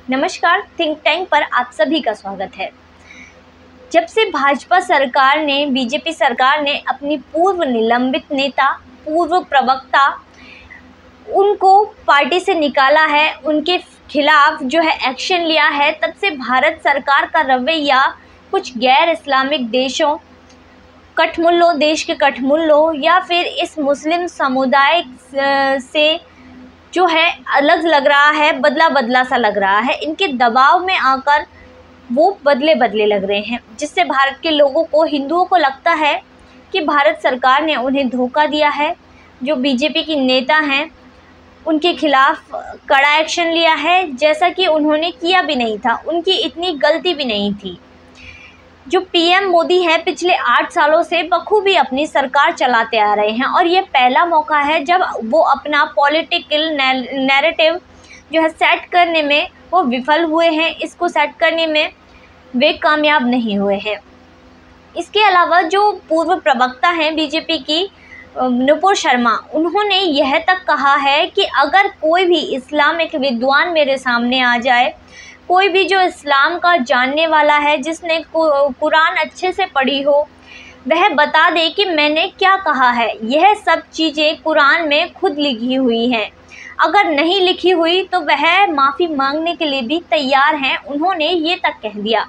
नमस्कार, think tank पर आप सभी का स्वागत है। जब से भाजपा सरकार ने, बीजेपी सरकार ने अपनी पूर्व निलंबित नेता, पूर्व प्रवक्ता, उनको पार्टी से निकाला है, उनके खिलाफ जो है एक्शन लिया है, तब से भारत सरकार का रवैया कुछ गैर इस्लामिक देशों, कठमुल्लों, देश के कठमुल्लों या फिर इस मुस्लिम समुदाय से जो है अलग लग रहा है, बदला बदला सा लग रहा है। इनके दबाव में आकर वो बदले बदले लग रहे हैं, जिससे भारत के लोगों को, हिंदुओं को लगता है कि भारत सरकार ने उन्हें धोखा दिया है। जो बीजेपी की नेता हैं उनके खिलाफ कड़ा एक्शन लिया है, जैसा कि उन्होंने किया भी नहीं था, उनकी इतनी गलती भी नहीं थी। जो पीएम मोदी हैं पिछले 8 सालों से बखूबी अपनी सरकार चलाते आ रहे हैं और ये पहला मौका है जब वो अपना पॉलिटिकल नैरेटिव जो है सेट करने में वो विफल हुए हैं। इसको सेट करने में वे कामयाब नहीं हुए हैं। इसके अलावा जो पूर्व प्रवक्ता हैं बीजेपी की, नुपुर शर्मा, उन्होंने यह तक कहा है कि अगर कोई भी इस्लामिक विद्वान मेरे सामने आ जाए, कोई भी जो इस्लाम का जानने वाला है, जिसने कुरान अच्छे से पढ़ी हो, वह बता दे कि मैंने क्या कहा है। यह सब चीज़ें कुरान में खुद लिखी हुई हैं। अगर नहीं लिखी हुई तो वह माफ़ी मांगने के लिए भी तैयार हैं, उन्होंने ये तक कह दिया।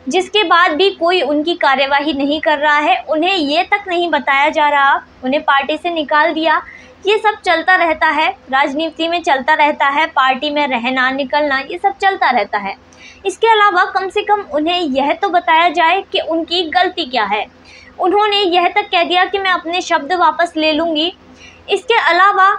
जिसके बाद भी कोई उनकी कार्यवाही नहीं कर रहा है, उन्हें ये तक नहीं बताया जा रहा, उन्हें पार्टी से निकाल दिया। ये सब चलता रहता है, राजनीति में चलता रहता है, पार्टी में रहना निकलना, ये सब चलता रहता है। इसके अलावा कम से कम उन्हें यह तो बताया जाए कि उनकी गलती क्या है। उन्होंने यह तक कह दिया कि मैं अपने शब्द वापस ले लूँगी। इसके अलावा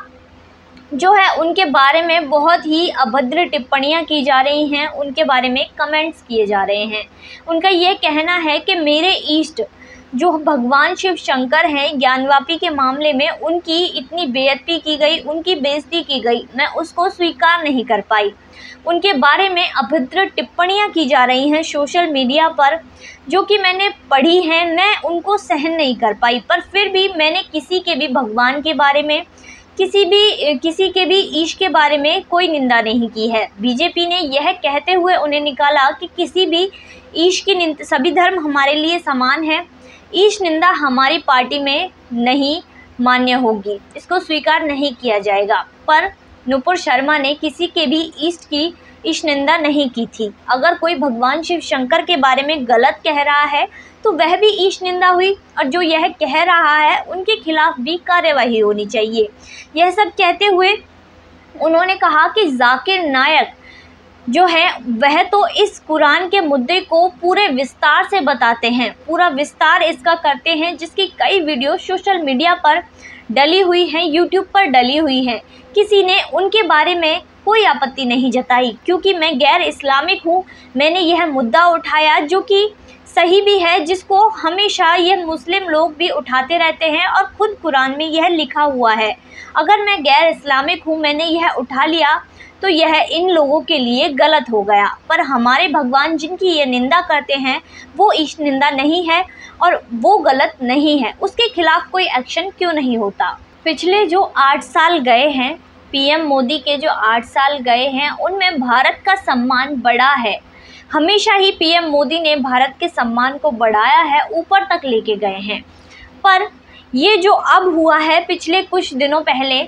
जो है उनके बारे में बहुत ही अभद्र टिप्पणियां की जा रही हैं, उनके बारे में कमेंट्स किए जा रहे हैं। उनका ये कहना है कि मेरे ईष्ट जो भगवान शिव शंकर हैं, ज्ञानवापी के मामले में उनकी इतनी बेइज्जती की गई, उनकी बेइज्जती की गई, मैं उसको स्वीकार नहीं कर पाई। उनके बारे में अभद्र टिप्पणियां की जा रही हैं सोशल मीडिया पर, जो कि मैंने पढ़ी हैं, मैं उनको सहन नहीं कर पाई। पर फिर भी मैंने किसी के भी भगवान के बारे में, किसी के भी ईश के बारे में कोई निंदा नहीं की है। बीजेपी ने यह कहते हुए उन्हें निकाला कि किसी भी ईश की निंदा, सभी धर्म हमारे लिए समान है, ईश निंदा हमारी पार्टी में नहीं मान्य होगी, इसको स्वीकार नहीं किया जाएगा। पर नुपुर शर्मा ने किसी के भी ईश निंदा नहीं की थी। अगर कोई भगवान शिव शंकर के बारे में गलत कह रहा है तो वह भी ईश निंदा हुई, और जो यह कह रहा है उनके खिलाफ भी कार्यवाही होनी चाहिए। यह सब कहते हुए उन्होंने कहा कि जाकिर नायक जो है वह तो इस कुरान के मुद्दे को पूरे विस्तार से बताते हैं, पूरा विस्तार इसका करते हैं, जिसकी कई वीडियो सोशल मीडिया पर डली हुई हैं, यूट्यूब पर डली हुई हैं। किसी ने उनके बारे में कोई आपत्ति नहीं जताई, क्योंकि मैं गैर इस्लामिक हूँ। मैंने यह मुद्दा उठाया जो कि सही भी है, जिसको हमेशा ये मुस्लिम लोग भी उठाते रहते हैं और ख़ुद कुरान में यह लिखा हुआ है। अगर मैं गैर इस्लामिक हूँ, मैंने यह उठा लिया, तो यह इन लोगों के लिए गलत हो गया। पर हमारे भगवान जिनकी ये निंदा करते हैं वो ईश निंदा नहीं है और वो गलत नहीं है, उसके खिलाफ कोई एक्शन क्यों नहीं होता। पिछले जो 8 साल गए हैं, पीएम मोदी के जो 8 साल गए हैं, उनमें भारत का सम्मान बढ़ा है। हमेशा ही पीएम मोदी ने भारत के सम्मान को बढ़ाया है, ऊपर तक लेके गए हैं। पर ये जो अब हुआ है, पिछले कुछ दिनों पहले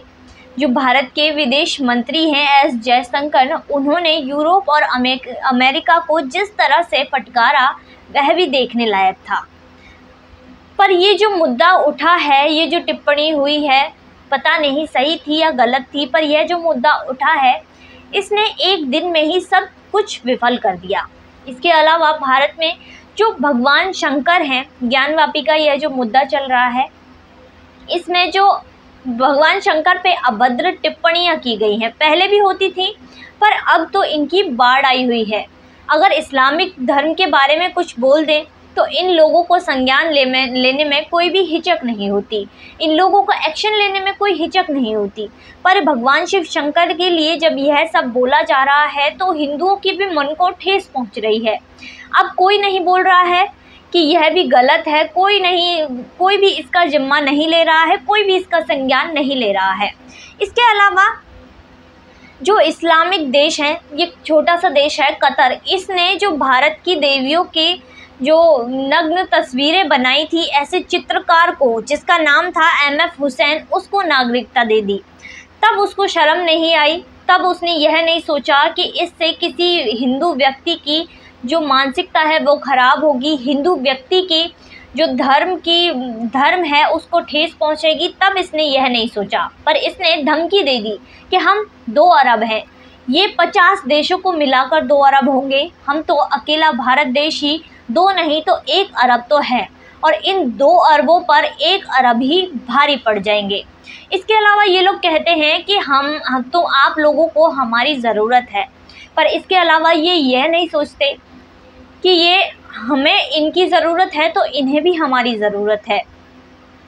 जो भारत के विदेश मंत्री हैं एस जयशंकर, उन्होंने यूरोप और अमेरिका को जिस तरह से फटकारा वह भी देखने लायक था। पर ये जो मुद्दा उठा है, ये जो टिप्पणी हुई है, पता नहीं सही थी या गलत थी, पर यह जो मुद्दा उठा है इसने एक दिन में ही सब कुछ विफल कर दिया। इसके अलावा भारत में जो भगवान शंकर हैं, ज्ञानवापी का यह जो मुद्दा चल रहा है, इसमें जो भगवान शंकर पे अभद्र टिप्पणियां की गई हैं, पहले भी होती थी, पर अब तो इनकी बाढ़ आई हुई है। अगर इस्लामिक धर्म के बारे में कुछ बोल दें तो इन लोगों को संज्ञान लेने में कोई भी हिचक नहीं होती, इन लोगों को एक्शन लेने में कोई हिचक नहीं होती। पर भगवान शिव शंकर के लिए जब यह सब बोला जा रहा है तो हिंदुओं की भी मन को ठेस पहुंच रही है। अब कोई नहीं बोल रहा है कि यह भी गलत है, कोई भी इसका जिम्मा नहीं ले रहा है, कोई भी इसका संज्ञान नहीं ले रहा है। इसके अलावा जो इस्लामिक देश है, ये छोटा सा देश है कतर, इसने जो भारत की देवियों के जो नग्न तस्वीरें बनाई थी, ऐसे चित्रकार को जिसका नाम था MF हुसैन, उसको नागरिकता दे दी। तब उसको शर्म नहीं आई, तब उसने यह नहीं सोचा कि इससे किसी हिंदू व्यक्ति की जो मानसिकता है वो खराब होगी, हिंदू व्यक्ति की जो धर्म है उसको ठेस पहुंचेगी। तब इसने यह नहीं सोचा, पर इसने धमकी दे दी कि हम 2 अरब हैं, ये 50 देशों को मिलाकर 2 अरब होंगे, हम तो अकेला भारत देश ही 2 नहीं तो 1 अरब तो है, और इन 2 अरबों पर 1 अरब ही भारी पड़ जाएंगे। इसके अलावा ये लोग कहते हैं कि हम तो आप लोगों को हमारी ज़रूरत है, पर इसके अलावा ये यह नहीं सोचते कि ये हमें इनकी ज़रूरत है तो इन्हें भी हमारी ज़रूरत है।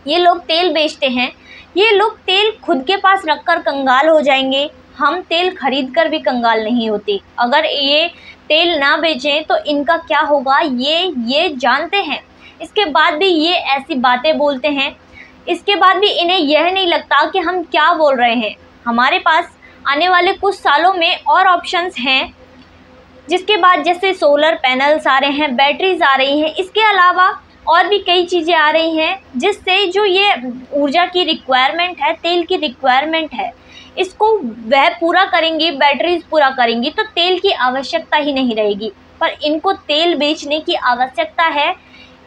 ये लोग तेल बेचते हैं, ये लोग तेल खुद के पास रखकर कंगाल हो जाएंगे, हम तेल खरीद कर भी कंगाल नहीं होते। अगर ये तेल ना बेचें तो इनका क्या होगा ये जानते हैं। इसके बाद भी ये ऐसी बातें बोलते हैं, इसके बाद भी इन्हें यह नहीं लगता कि हम क्या बोल रहे हैं। हमारे पास आने वाले कुछ सालों में और ऑप्शंस हैं, जिसके बाद जैसे सोलर पैनल्स आ रहे हैं, बैटरीज आ रही हैं, इसके अलावा और भी कई चीज़ें आ रही हैं जिससे जो ये ऊर्जा की रिक्वायरमेंट है, तेल की रिक्वायरमेंट है, इसको वह पूरा करेंगी, बैटरीज पूरा करेंगी तो तेल की आवश्यकता ही नहीं रहेगी। पर इनको तेल बेचने की आवश्यकता है,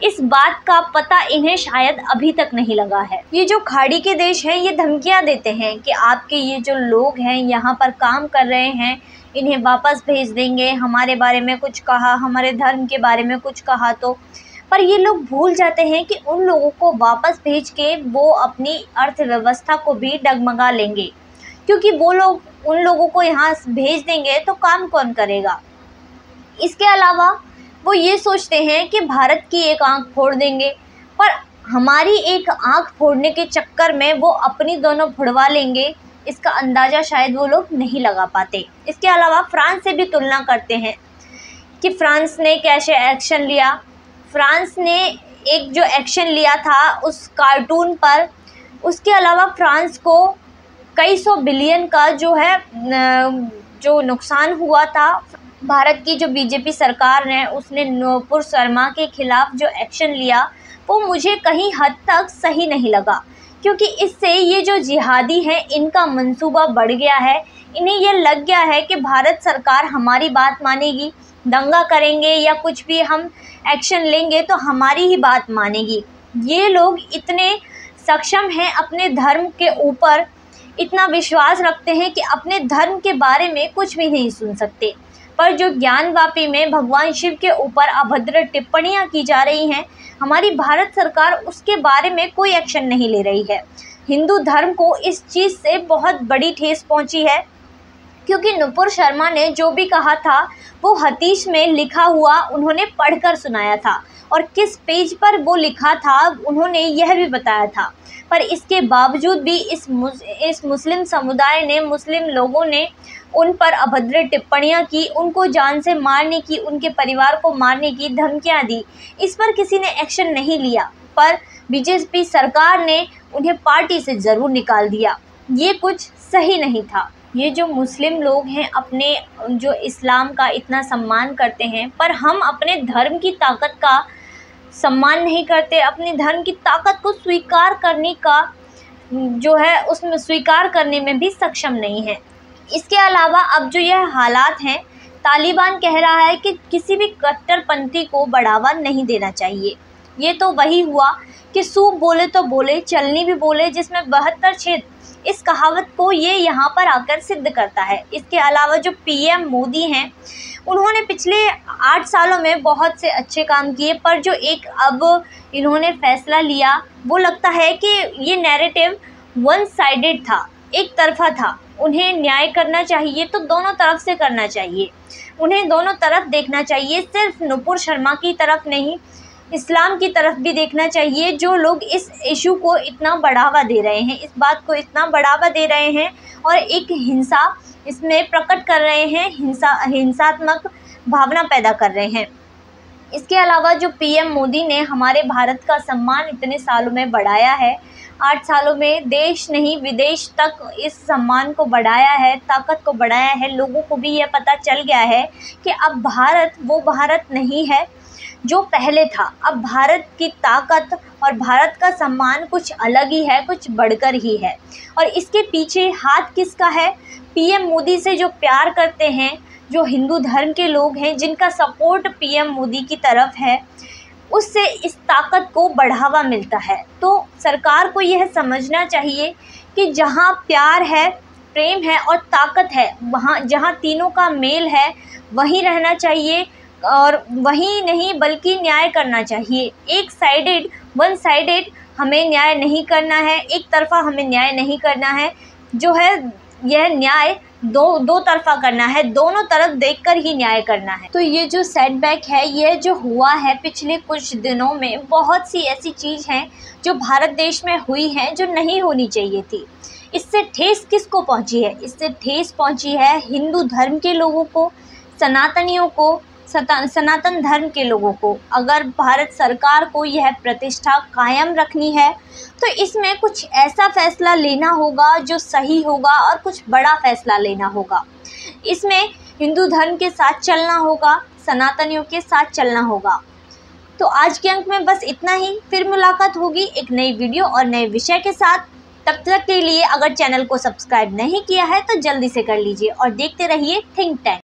इस बात का पता इन्हें शायद अभी तक नहीं लगा है। ये जो खाड़ी के देश हैं, ये धमकियां देते हैं कि आपके ये जो लोग हैं यहाँ पर काम कर रहे हैं, इन्हें वापस भेज देंगे, हमारे बारे में कुछ कहा, हमारे धर्म के बारे में कुछ कहा तो। पर ये लोग भूल जाते हैं कि उन लोगों को वापस भेज के वो अपनी अर्थव्यवस्था को भी डगमगा लेंगे, क्योंकि वो लोग उन लोगों को यहाँ भेज देंगे तो काम कौन करेगा। इसके अलावा वो ये सोचते हैं कि भारत की एक आंख फोड़ देंगे, पर हमारी एक आंख फोड़ने के चक्कर में वो अपनी दोनों फुड़वा लेंगे, इसका अंदाज़ा शायद वो लोग नहीं लगा पाते। इसके अलावा फ्रांस से भी तुलना करते हैं कि फ्रांस ने कैसे एक्शन लिया। फ्रांस ने एक जो एक्शन लिया था उस कार्टून पर, उसके अलावा फ्रांस को कई 100 बिलियन का जो नुकसान हुआ था। भारत की जो बीजेपी सरकार ने उसने नुपुर शर्मा के खिलाफ जो एक्शन लिया वो मुझे कहीं हद तक सही नहीं लगा, क्योंकि इससे ये जो जिहादी हैं इनका मंसूबा बढ़ गया है। इन्हें यह लग गया है कि भारत सरकार हमारी बात मानेगी, दंगा करेंगे या कुछ भी हम एक्शन लेंगे तो हमारी ही बात मानेगी। ये लोग इतने सक्षम हैं, अपने धर्म के ऊपर इतना विश्वास रखते हैं कि अपने धर्म के बारे में कुछ भी नहीं सुन सकते। पर जो ज्ञानवापी में भगवान शिव के ऊपर अभद्र टिप्पणियां की जा रही हैं, हमारी भारत सरकार उसके बारे में कोई एक्शन नहीं ले रही है। हिंदू धर्म को इस चीज़ से बहुत बड़ी ठेस पहुंची है, क्योंकि नुपुर शर्मा ने जो भी कहा था वो हदीस में लिखा हुआ उन्होंने पढ़कर सुनाया था, और किस पेज पर वो लिखा था उन्होंने यह भी बताया था। पर इसके बावजूद भी इस मुस्लिम समुदाय ने, मुस्लिम लोगों ने उन पर अभद्र टिप्पणियां की, उनको जान से मारने की, उनके परिवार को मारने की धमकियां दी। इस पर किसी ने एक्शन नहीं लिया, पर बीजेपी सरकार ने उन्हें पार्टी से ज़रूर निकाल दिया। ये कुछ सही नहीं था। ये जो मुस्लिम लोग हैं अपने जो इस्लाम का इतना सम्मान करते हैं, पर हम अपने धर्म की ताकत का सम्मान नहीं करते, अपने धर्म की ताकत को स्वीकार करने का जो है उसमें स्वीकार करने में भी सक्षम नहीं है। इसके अलावा अब जो यह हालात हैं, तालिबान कह रहा है कि किसी भी कट्टरपंथी को बढ़ावा नहीं देना चाहिए। ये तो वही हुआ कि सूप बोले तो बोले, चलनी भी बोले जिसमें 72 छेद। इस कहावत को ये यहाँ पर आकर सिद्ध करता है। इसके अलावा जो PM मोदी हैं, उन्होंने पिछले 8 सालों में बहुत से अच्छे काम किए, पर जो एक अब इन्होंने फैसला लिया वो लगता है कि ये नैरेटिव वन साइडेड था, एक तरफा था। उन्हें न्याय करना चाहिए तो दोनों तरफ से करना चाहिए, उन्हें दोनों तरफ देखना चाहिए, सिर्फ नुपुर शर्मा की तरफ नहीं, इस्लाम की तरफ भी देखना चाहिए। जो लोग इस इशू को इतना बढ़ावा दे रहे हैं, इस बात को इतना बढ़ावा दे रहे हैं और एक हिंसा इसमें प्रकट कर रहे हैं, हिंसात्मक भावना पैदा कर रहे हैं, इसके अलावा जो पीएम मोदी ने हमारे भारत का सम्मान इतने सालों में बढ़ाया है, 8 सालों में देश नहीं विदेश तक इस सम्मान को बढ़ाया है, ताकत को बढ़ाया है। लोगों को भी यह पता चल गया है कि अब भारत वो भारत नहीं है जो पहले था। अब भारत की ताकत और भारत का सम्मान कुछ अलग ही है, कुछ बढ़कर ही है। और इसके पीछे हाथ किसका है? पीएम मोदी से जो प्यार करते हैं, जो हिंदू धर्म के लोग हैं, जिनका सपोर्ट पीएम मोदी की तरफ है, उससे इस ताकत को बढ़ावा मिलता है। तो सरकार को यह समझना चाहिए कि जहाँ प्यार है, प्रेम है और ताकत है, वहाँ जहाँ तीनों का मेल है वहीं रहना चाहिए। और वहीं नहीं बल्कि न्याय करना चाहिए। वन साइडेड हमें न्याय नहीं करना है, एक तरफ़ा हमें न्याय नहीं करना है। जो है यह न्याय दो तरफ़ा करना है, दोनों तरफ देखकर ही न्याय करना है। तो ये जो सेटबैक है, ये जो हुआ है पिछले कुछ दिनों में, बहुत सी ऐसी चीज़ हैं जो भारत देश में हुई हैं जो नहीं होनी चाहिए थी। इससे ठेस किसको पहुंची है? इससे ठेस पहुंची है हिंदू धर्म के लोगों को, सनातनियों को, सनातन धर्म के लोगों को। अगर भारत सरकार को यह प्रतिष्ठा कायम रखनी है तो इसमें कुछ ऐसा फैसला लेना होगा जो सही होगा और कुछ बड़ा फैसला लेना होगा। इसमें हिंदू धर्म के साथ चलना होगा, सनातनियों के साथ चलना होगा। तो आज के अंक में बस इतना ही। फिर मुलाकात होगी एक नई वीडियो और नए विषय के साथ। तब तक के लिए अगर चैनल को सब्सक्राइब नहीं किया है तो जल्दी से कर लीजिए और देखते रहिए थिंक टैंक।